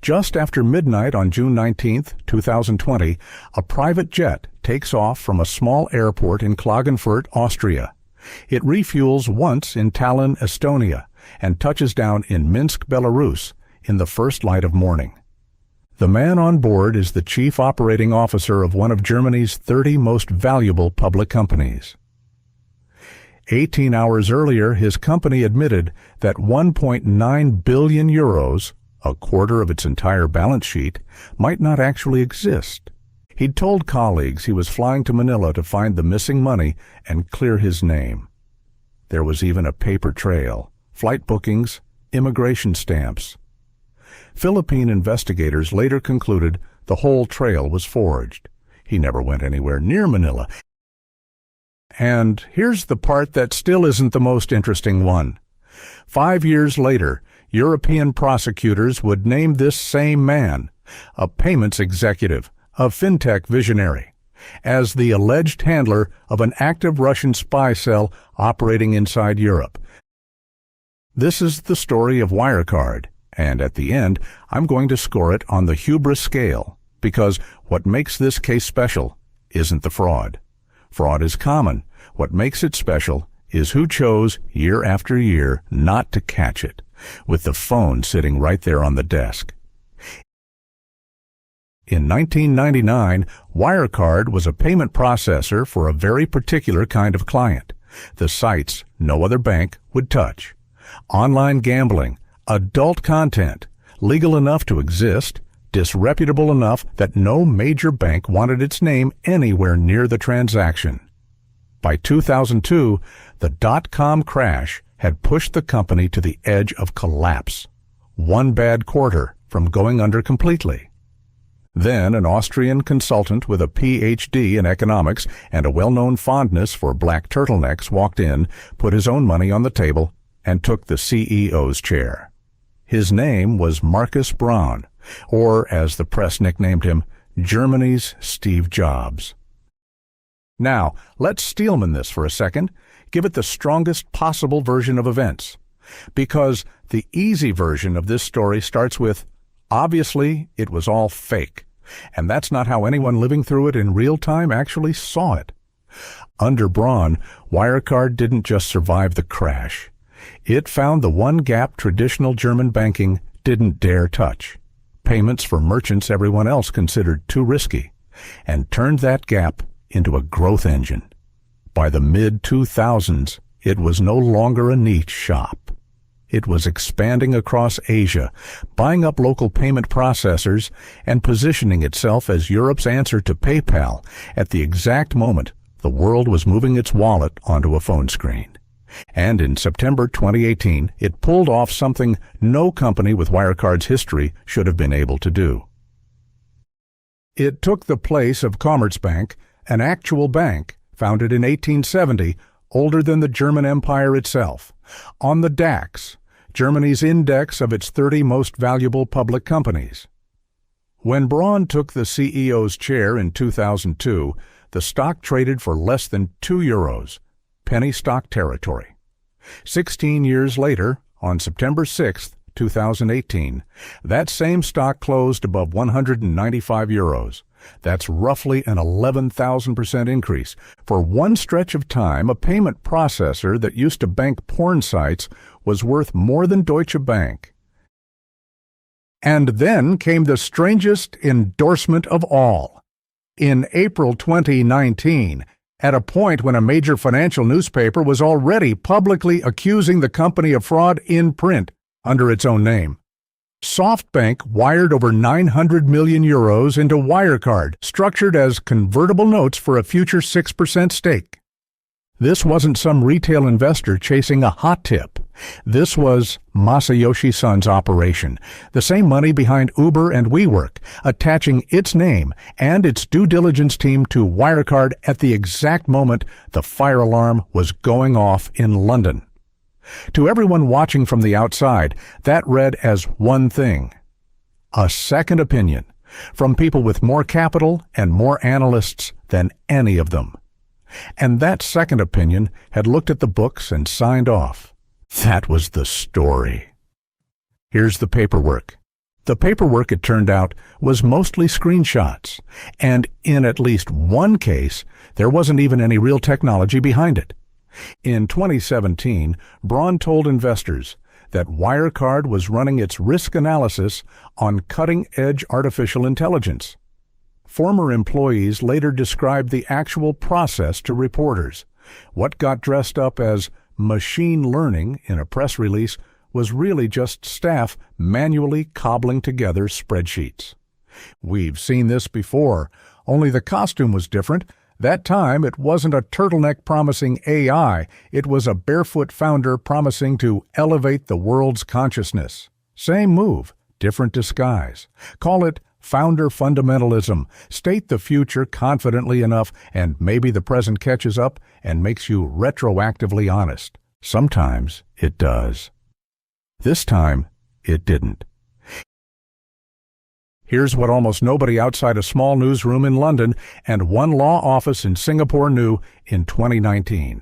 Just after midnight on June 19, 2020, a private jet takes off from a small airport in Klagenfurt, Austria. It refuels once in Tallinn, Estonia, and touches down in Minsk, Belarus, in the first light of morning. The man on board is the chief operating officer of one of Germany's 30 most valuable public companies. 18 hours earlier, his company admitted that 1.9 billion euros, a quarter of its entire balance sheet, might not actually exist. He'd told colleagues he was flying to Manila to find the missing money and clear his name. There was even a paper trail, flight bookings, immigration stamps. Philippine investigators later concluded the whole trail was forged. He never went anywhere near Manila. And here's the part that still isn't the most interesting one. 5 years later, European prosecutors would name this same man, a payments executive, a fintech visionary, as the alleged handler of an active Russian spy cell operating inside Europe. This is the story of Wirecard, and at the end, I'm going to score it on the Hubris scale, because what makes this case special isn't the fraud. Fraud is common. What makes it special is who chose, year after year, not to catch it, with the phone sitting right there on the desk. In 1999, Wirecard was a payment processor for a very particular kind of client, the sites no other bank would touch. Online gambling, adult content, legal enough to exist, disreputable enough that no major bank wanted its name anywhere near the transaction. By 2002, the dot-com crash had pushed the company to the edge of collapse, one bad quarter from going under completely. Then an Austrian consultant with a Ph.D. in economics and a well-known fondness for black turtlenecks walked in, put his own money on the table, and took the CEO's chair. His name was Markus Braun, or as the press nicknamed him, Germany's Steve Jobs. Now, let's Steelman this for a second, give it the strongest possible version of events. Because the easy version of this story starts with, obviously, it was all fake. And that's not how anyone living through it in real time actually saw it. Under Braun, Wirecard didn't just survive the crash. It found the one gap traditional German banking didn't dare touch. Payments for merchants everyone else considered too risky, and turned that gap into a growth engine. By the mid-2000s, it was no longer a niche shop. It was expanding across Asia, buying up local payment processors, and positioning itself as Europe's answer to PayPal at the exact moment the world was moving its wallet onto a phone screen. And in September 2018, it pulled off something no company with Wirecard's history should have been able to do. It took the place of Commerzbank, an actual bank founded in 1870, older than the German Empire itself, on the DAX, Germany's index of its 30 most valuable public companies. When Braun took the CEO's chair in 2002, the stock traded for less than €2, penny stock territory. 16 years later, on September 6, 2018, that same stock closed above €195. That's roughly an 11,000% increase. For one stretch of time, a payment processor that used to bank porn sites was worth more than Deutsche Bank. And then came the strangest endorsement of all. In April 2019, at a point when a major financial newspaper was already publicly accusing the company of fraud in print under its own name, SoftBank wired over €900 million into Wirecard, structured as convertible notes for a future 6% stake. This wasn't some retail investor chasing a hot tip. This was Masayoshi Son's operation, the same money behind Uber and WeWork, attaching its name and its due diligence team to Wirecard at the exact moment the fire alarm was going off in London. To everyone watching from the outside, that read as one thing: a second opinion from people with more capital and more analysts than any of them. And that second opinion had looked at the books and signed off. That was the story. Here's the paperwork. The paperwork, it turned out, was mostly screenshots, and in at least one case, there wasn't even any real technology behind it. In 2017, Braun told investors that Wirecard was running its risk analysis on cutting-edge artificial intelligence. Former employees later described the actual process to reporters. What got dressed up as machine learning in a press release was really just staff manually cobbling together spreadsheets. We've seen this before, only the costume was different. That time, it wasn't a turtleneck promising AI, it was a barefoot founder promising to elevate the world's consciousness. Same move, different disguise. Call it founder fundamentalism. State the future confidently enough, and maybe the present catches up and makes you retroactively honest. Sometimes it does. This time, it didn't. Here's what almost nobody outside a small newsroom in London and one law office in Singapore knew in 2019.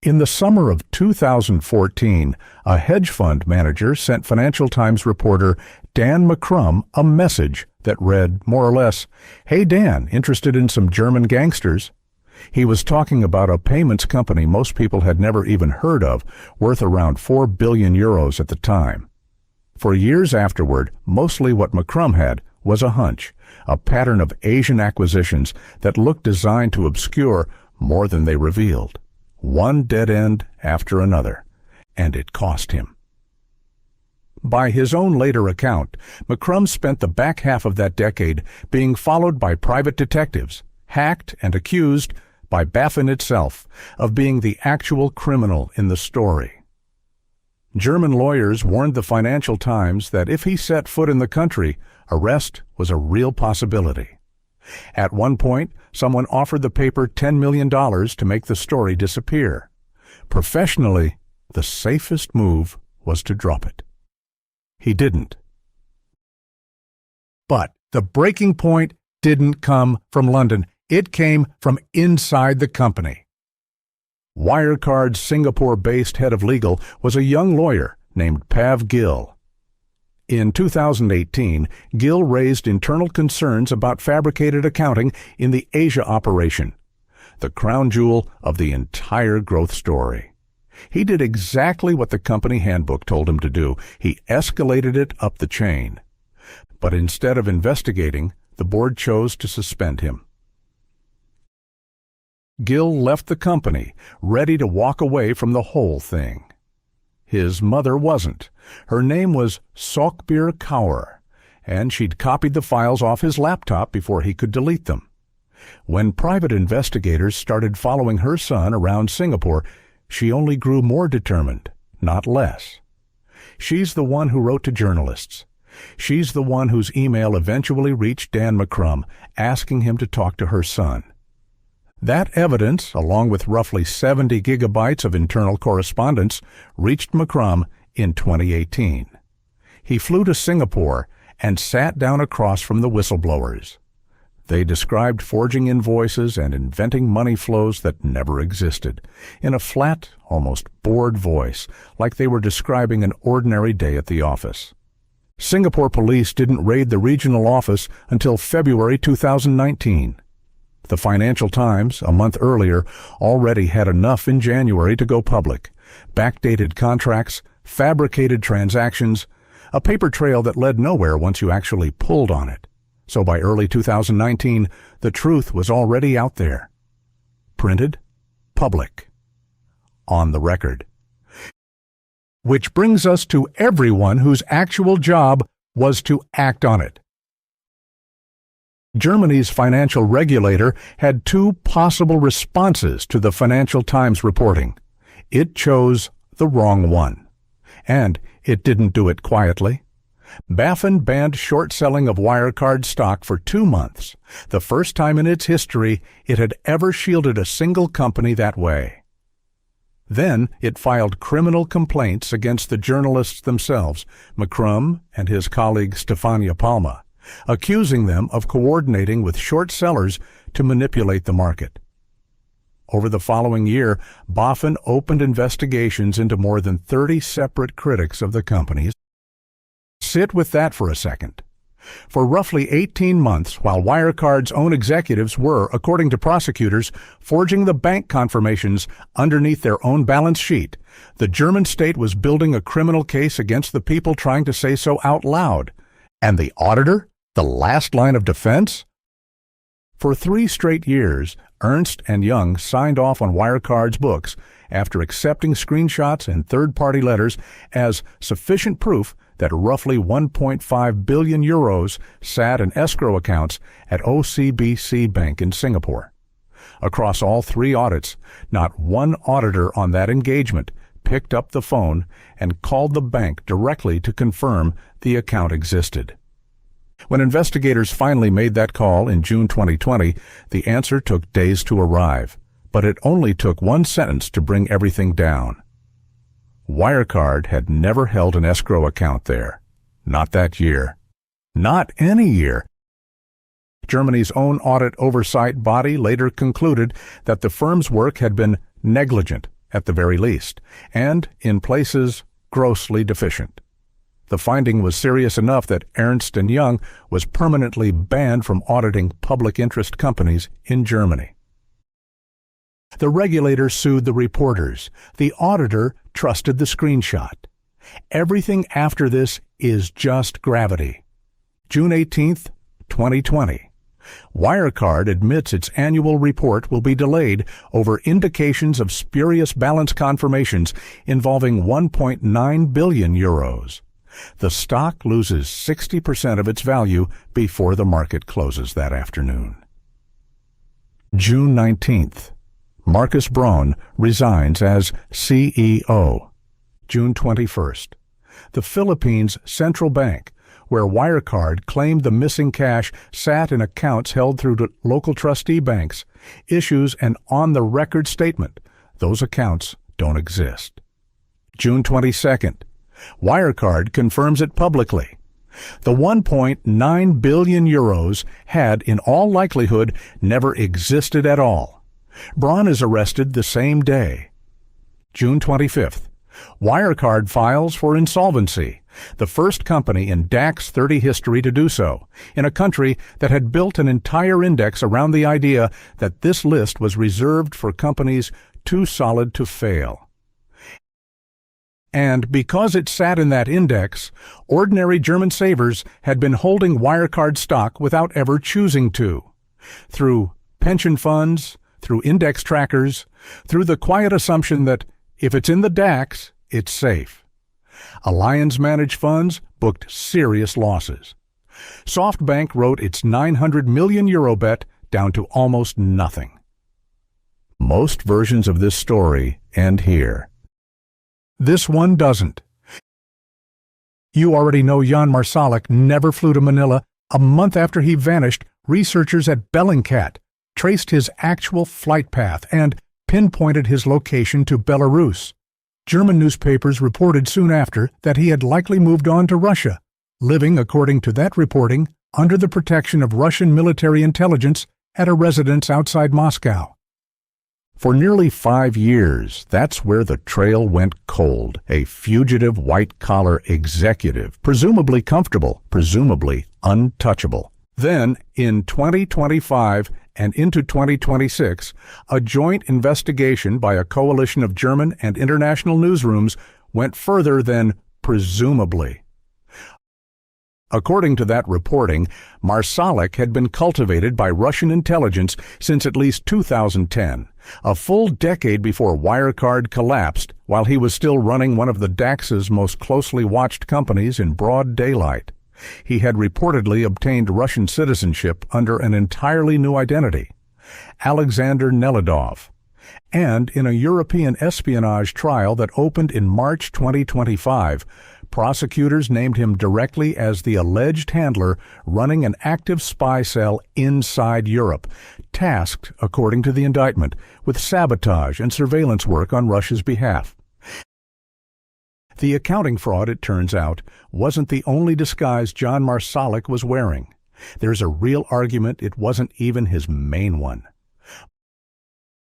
In the summer of 2014, a hedge fund manager sent Financial Times reporter Dan McCrum a message that read, more or less, "Hey Dan, interested in some German gangsters?" He was talking about a payments company most people had never even heard of, worth around 4 billion euros at the time. For years afterward, mostly what McCrum had was a hunch, a pattern of Asian acquisitions that looked designed to obscure more than they revealed. One dead end after another, and it cost him. By his own later account, McCrum spent the back half of that decade being followed by private detectives, hacked and accused by BaFin itself of being the actual criminal in the story. German lawyers warned the Financial Times that if he set foot in the country, arrest was a real possibility. At one point, someone offered the paper $10 million to make the story disappear. Professionally, the safest move was to drop it. He didn't. But the breaking point didn't come from London. It came from inside the company. Wirecard's Singapore-based head of legal was a young lawyer named Pav Gill. In 2018, Gill raised internal concerns about fabricated accounting in the Asia operation, the crown jewel of the entire growth story. He did exactly what the company handbook told him to do. He escalated it up the chain. But instead of investigating, the board chose to suspend him. Gill left the company, ready to walk away from the whole thing. His mother wasn't. Her name was Sokbir Kaur, and she'd copied the files off his laptop before he could delete them. When private investigators started following her son around Singapore, she only grew more determined, not less. She's the one who wrote to journalists. She's the one whose email eventually reached Dan McCrum, asking him to talk to her son. That evidence, along with roughly 70 gigabytes of internal correspondence, reached McCrum in 2018. He flew to Singapore and sat down across from the whistleblowers. They described forging invoices and inventing money flows that never existed, in a flat, almost bored voice, like they were describing an ordinary day at the office. Singapore police didn't raid the regional office until February 2019. The Financial Times, a month earlier, already had enough in January to go public. Backdated contracts, fabricated transactions, a paper trail that led nowhere once you actually pulled on it. So by early 2019, the truth was already out there. Printed, public, on the record. Which brings us to everyone whose actual job was to act on it. Germany's financial regulator had two possible responses to the Financial Times reporting. It chose the wrong one. And it didn't do it quietly. BaFin banned short selling of Wirecard stock for 2 months, the first time in its history it had ever shielded a single company that way. Then it filed criminal complaints against the journalists themselves, McCrum and his colleague Stefania Palma, accusing them of coordinating with short sellers to manipulate the market. Over the following year, BaFin opened investigations into more than 30 separate critics of the companies, Sit with that for a second. For roughly 18 months, while Wirecard's own executives were, according to prosecutors, forging the bank confirmations underneath their own balance sheet, the German state was building a criminal case against the people trying to say so out loud. And the auditor? The last line of defense? For 3 straight years, Ernst & Young signed off on Wirecard's books after accepting screenshots and third-party letters as sufficient proof that roughly 1.5 billion euros sat in escrow accounts at OCBC Bank in Singapore. Across all 3 audits, not one auditor on that engagement picked up the phone and called the bank directly to confirm the account existed. When investigators finally made that call in June 2020, the answer took days to arrive, but it only took one sentence to bring everything down. Wirecard had never held an escrow account there. Not that year. Not any year. Germany's own audit oversight body later concluded that the firm's work had been negligent, at the very least, and, in places, grossly deficient. The finding was serious enough that Ernst & Young was permanently banned from auditing public interest companies in Germany. The regulator sued the reporters. The auditor trusted the screenshot. Everything after this is just gravity. June 18th, 2020. Wirecard admits its annual report will be delayed over indications of spurious balance confirmations involving 1.9 billion euros. The stock loses 60% of its value before the market closes that afternoon. June 19th. Markus Braun resigns as CEO. June 21st. The Philippines Central Bank, where Wirecard claimed the missing cash sat in accounts held through local trustee banks, issues an on-the-record statement. Those accounts don't exist. June 22nd. Wirecard confirms it publicly. The 1.9 billion euros had, in all likelihood, never existed at all. Braun is arrested the same day. June 25th. Wirecard files for insolvency, the first company in DAX 30 history to do so, in a country that had built an entire index around the idea that this list was reserved for companies too solid to fail. And because it sat in that index, ordinary German savers had been holding Wirecard stock without ever choosing to. Through pension funds, through index trackers, through the quiet assumption that if it's in the DAX, it's safe. Allianz-managed funds booked serious losses. SoftBank wrote its 900 million euro bet down to almost nothing. Most versions of this story end here. This one doesn't. You already know Jan Marsalek never flew to Manila. A month after he vanished, researchers at Bellingcat traced his actual flight path and pinpointed his location to Belarus. German newspapers reported soon after that he had likely moved on to Russia, living, according to that reporting, under the protection of Russian military intelligence at a residence outside Moscow. For nearly 5 years, that's where the trail went cold, a fugitive white-collar executive, presumably comfortable, presumably untouchable. Then, in 2025 and into 2026, a joint investigation by a coalition of German and international newsrooms went further than presumably. According to that reporting, Marsalek had been cultivated by Russian intelligence since at least 2010, a full decade before Wirecard collapsed while he was still running one of the DAX's most closely watched companies in broad daylight. He had reportedly obtained Russian citizenship under an entirely new identity, Alexander Nelidov, and in a European espionage trial that opened in March 2025, prosecutors named him directly as the alleged handler running an active spy cell inside Europe, tasked, according to the indictment, with sabotage and surveillance work on Russia's behalf. The accounting fraud, it turns out, wasn't the only disguise John Marsalek was wearing. There's a real argument it wasn't even his main one.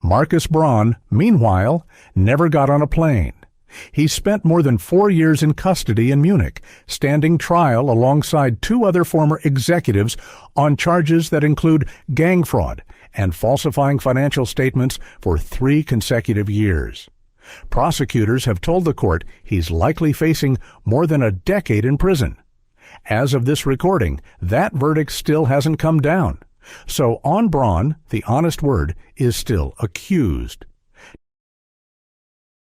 Markus Braun, meanwhile, never got on a plane. He spent more than 4 years in custody in Munich, standing trial alongside 2 other former executives on charges that include gang fraud and falsifying financial statements for 3 consecutive years. Prosecutors have told the court he's likely facing more than a decade in prison. As of this recording, that verdict still hasn't come down. So on Braun, the honest word, is still accused.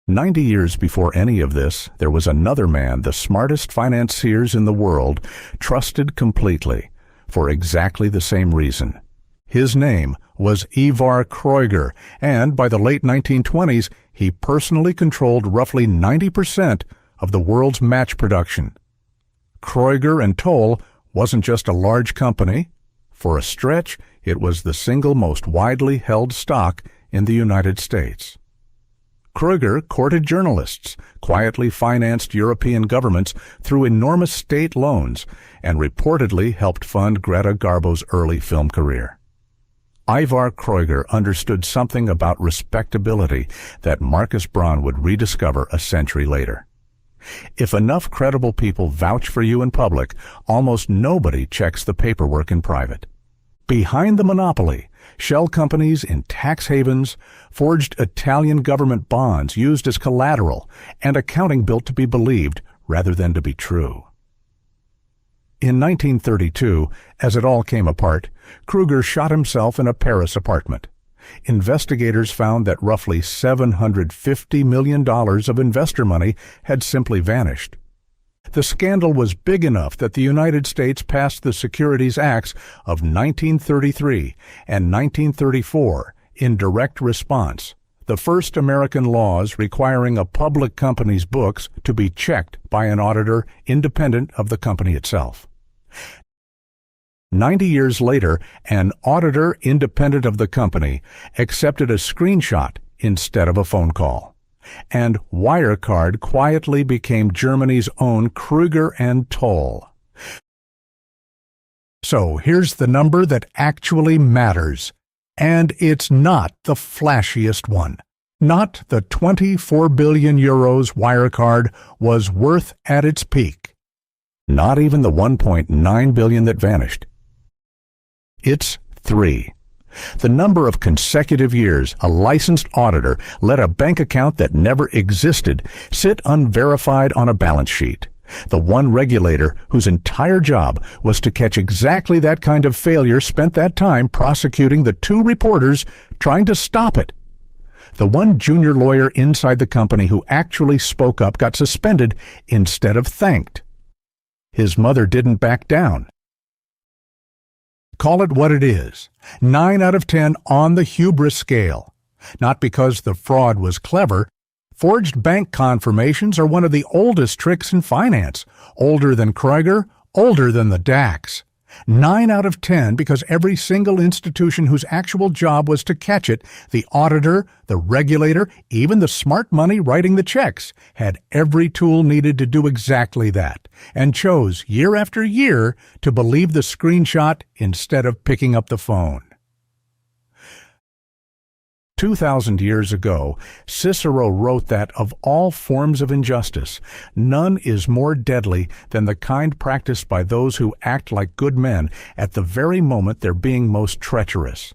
90 years before any of this, there was another man, the smartest financiers in the world, trusted completely, for exactly the same reason. His name was Ivar Kreuger, and by the late 1920s, he personally controlled roughly 90% of the world's match production. Kreuger and Toll wasn't just a large company. For a stretch, it was the single most widely held stock in the United States. Kreuger courted journalists, quietly financed European governments through enormous state loans, and reportedly helped fund Greta Garbo's early film career. Ivar Kreuger understood something about respectability that Markus Braun would rediscover a century later. If enough credible people vouch for you in public, almost nobody checks the paperwork in private. Behind the monopoly, shell companies in tax havens, forged Italian government bonds used as collateral, and accounting built to be believed rather than to be true. In 1932, as it all came apart, Kreuger shot himself in a Paris apartment. Investigators found that roughly $750 million of investor money had simply vanished. The scandal was big enough that the United States passed the Securities Acts of 1933 and 1934 in direct response, the first American laws requiring a public company's books to be checked by an auditor independent of the company itself. 90 years later, an auditor independent of the company accepted a screenshot instead of a phone call. And Wirecard quietly became Germany's own Kreuger and Toll. So here's the number that actually matters. And it's not the flashiest one. Not the 24 billion euros Wirecard was worth at its peak. Not even the 1.9 billion that vanished. It's 3. The number of consecutive years a licensed auditor let a bank account that never existed sit unverified on a balance sheet. The one regulator whose entire job was to catch exactly that kind of failure spent that time prosecuting the 2 reporters trying to stop it. The one junior lawyer inside the company who actually spoke up got suspended instead of thanked. His mother didn't back down. Call it what it is. 9 out of 10 on the hubris scale. Not because the fraud was clever. Forged bank confirmations are one of the oldest tricks in finance. Older than Kreuger, older than the DAX. 9 out of 10 because every single institution whose actual job was to catch it, the auditor, the regulator, even the smart money writing the checks, had every tool needed to do exactly that, and chose year after year to believe the screenshot instead of picking up the phone. 2,000 years ago, Cicero wrote that of all forms of injustice, none is more deadly than the kind practiced by those who act like good men at the very moment they're being most treacherous.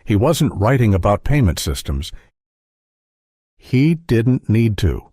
He wasn't writing about payment systems. He didn't need to.